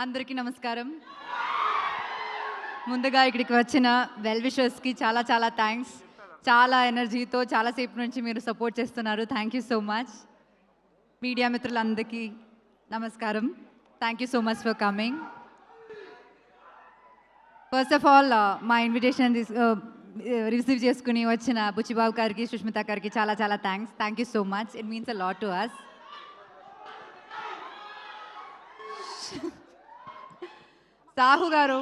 అందరికీ నమస్కారం. ముందుగా ఇక్కడికి వచ్చిన వెల్ విషర్స్కి చాలా చాలా థ్యాంక్స్. చాలా ఎనర్జీతో చాలాసేపు నుంచి మీరు సపోర్ట్ చేస్తున్నారు. Thank you so much. Media మిత్రులందరికీ నమస్కారం. Thank you so much for coming. First of all మా ఇన్విటేషన్ రిసీవ్ చేసుకుని వచ్చిన బుచ్చిబాబు గారికి, సుష్మిత గారికి చాలా చాలా thanks. Thank you so much. It means a lot to us. Sahu గారు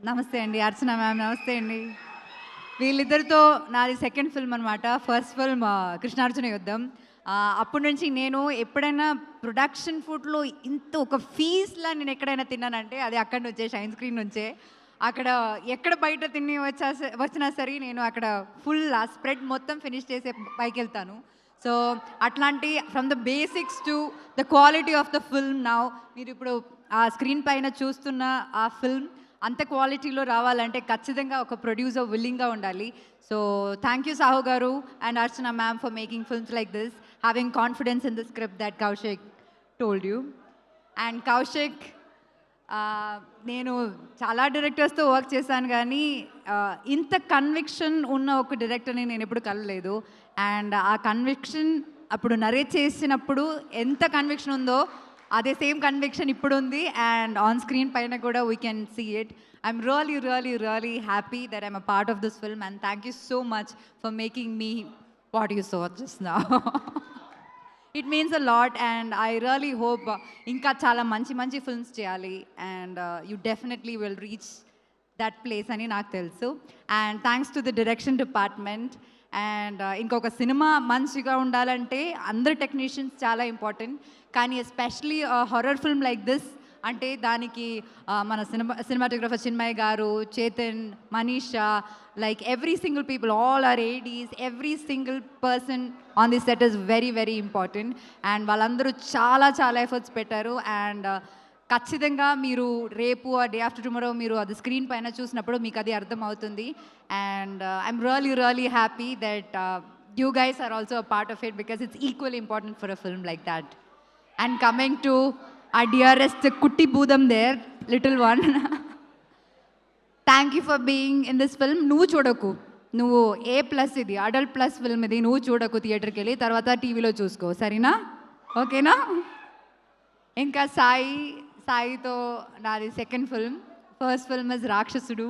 నమస్తే అండి. అర్చన మ్యామ్ నమస్తే అండి. వీళ్ళిద్దరితో నాది సెకండ్ ఫిల్మ్ అనమాట. First film Krishnarjuna Yuddham. అప్పటి నుంచి నేను ఎప్పుడైనా ప్రొడక్షన్ ఫుడ్లో ఇంత ఒక ఫీజ్లా నేను ఎక్కడైనా తిన్నానంటే అది అక్కడి నుంచే, షైన్ స్క్రీన్ నుంచే. అక్కడ ఎక్కడ బయట తిని వచ్చినా సరే నేను అక్కడ ఫుల్ ఆ స్ప్రెడ్ మొత్తం ఫినిష్ చేసే పైకి వెళ్తాను. సో అట్లాంటి from the basics to the quality of the film now మీరు ఇప్పుడు ఆ స్క్రీన్ పైన చూస్తున్న ఆ ఫిల్మ్ అంత క్వాలిటీలో రావాలంటే ఖచ్చితంగా ఒక ప్రొడ్యూసర్ విల్లింగ్గా ఉండాలి. సో థ్యాంక్ యూ సాహు గారు and Archana ma'am for making films like this, having confidence in the script that Kaushik told you. And Kaushik, నేను చాలా డైరెక్టర్స్తో వర్క్ చేశాను కానీ ఇంత కన్విక్షన్ ఉన్న ఒక డైరెక్టర్ని నేను ఎప్పుడు కలలేదు. అండ్ ఆ కన్విక్షన్ అప్పుడు నరేట్ చేసినప్పుడు ఎంత కన్విక్షన్ ఉందో అదే సేమ్ కన్విక్షన్ ఇప్పుడు ఉంది. అండ్ ఆన్ స్క్రీన్ పైన కూడా we can see it. I'm really really really happy that I'm a part of this film and thank you so much for making me what you so just now. It means a lot and I really hope ఇంకా చాలా మంచి మంచి films చేయాలి and you definitely will reach that place అని నాకు తెలుసు. And thanks to the direction department. అండ్ ఇంకొక సినిమా మంచిగా ఉండాలంటే అందరు టెక్నీషియన్స్ చాలా ఇంపార్టెంట్, కానీ especially horror film like this అంటే దానికి మన సినిమాటోగ్రఫర్ చిన్మయ్ గారు, Chetan, Manisha, like every single people, all our ADs, every single person on this set is very very important and వాళ్ళందరూ చాలా చాలా ఎఫర్ట్స్ పెట్టారు. అండ్ ఖచ్చితంగా మీరు రేపు ఆ డే ఆఫ్టర్ టుమారో మీరు అది స్క్రీన్ పైన చూసినప్పుడు మీకు అది అర్థం అవుతుంది. And I'm really really happy that you guys are also a part of it because it's equally important for a film like that. And coming to our dearest kutti boodam there, little one. Thank you for being in this film. నువ్వు చూడకు, నువ్వు A+ ఇది adult plus film ఇది, నువ్వు చూడకు థియేటర్కి వెళ్ళి, తర్వాత టీవీలో చూసుకో, సరేనా? ఓకేనా? ఇంకా సాయితో నాది second film. First film is Rakshasudu.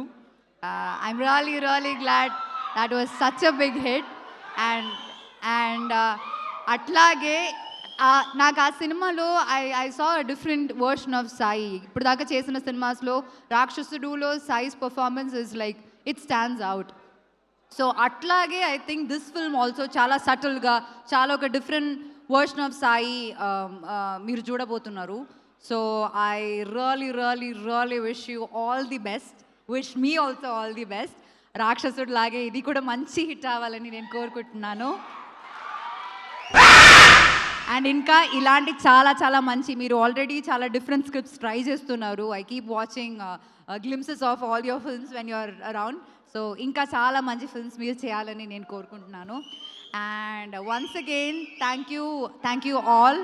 I'm really really glad that was such a big hit. And అట్లాగే నాకు ఆ సినిమాలో I saw different version of Sai. ఇప్పుడు దాకా చేసిన సినిమాస్లో రాక్షసుడులో Sai's performance is like it stands out. So అట్లాగే I think this film also చాలా సటిల్గా చాలా ఒక డిఫరెంట్ వర్షన్ ఆఫ్ సాయి మీరు చూడబోతున్నారు. So I really really really wish you all the best. Wish me also all the best. రాక్షసుడు లాగే ఇది కూడా మంచి హిట్ అవ్వాలని నేను కోరుకుంటున్నాను. అండ్ ఇంకా ఇలాంటి చాలా చాలా మంచి, మీరు ఆల్రెడీ చాలా డిఫరెంట్ స్క్రిప్ట్స్ ట్రై చేస్తున్నారు. I keep watching glimpses of all your films when you're around. So ఇంకా చాలా మంచి ఫిల్మ్స్ మీరు చేయాలని నేను కోరుకుంటున్నాను. And once again thank you all.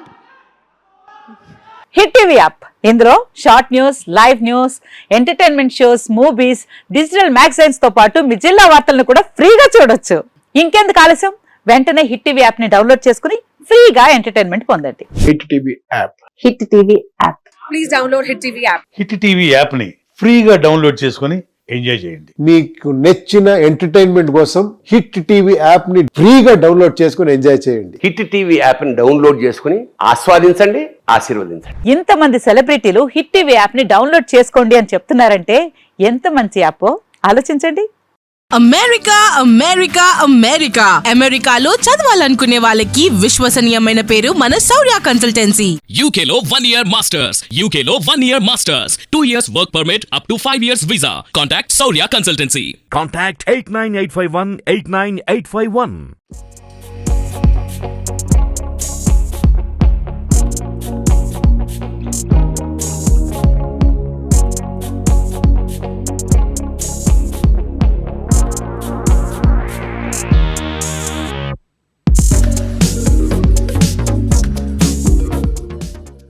Hit TV app, ఇందులో short news, live news, entertainment shows, movies, digital magazines తో పాటు మీ జిల్లా వార్తలను కూడా ఫ్రీగా చూడొచ్చు. ఇంకెందుకు ఆలస్యం, వెంటనే హిట్ టీవీ యాప్ ని డౌన్లోడ్ చేసుకుని ఫ్రీగా ఎంటర్టైన్మెంట్ పొందండి. Hit TV app. Hit TV app. Please download hit TV app. Hit TV app ని ఫ్రీగా డౌన్లోడ్ చేసుకుని ఎంజాయ్ చేయండి. మీకు నచ్చిన ఎంటర్టైన్మెంట్ కోసం హిట్ టీవీ యాప్ ని ఫ్రీగా డౌన్లోడ్ చేసుకుని ఎంజాయ్ చేయండి. హిట్ టీవీ యాప్ ని డౌన్లోడ్ చేసుకుని ఆస్వాదించండి, ఆశీర్వదించండి. ఇంతమంది సెలబ్రిటీలు హిట్ టీవీ యాప్ ని డౌన్లోడ్ చేసుకోండి అని చెప్తున్నారంటే ఎంత మంచి యాప్ ఆలోచించండి. అమెరికా అమెరికాలో చదవాలనుకునే వాళ్ళకి విశ్వసనీయమైన పేరు మన శౌర్య కన్సల్టెన్సీ. UK లో 1 year masters, UK లో 1 year masters, 2 years work permit up to 5 years visa. Contact Saurya Consultancy. Contact 89851 89851.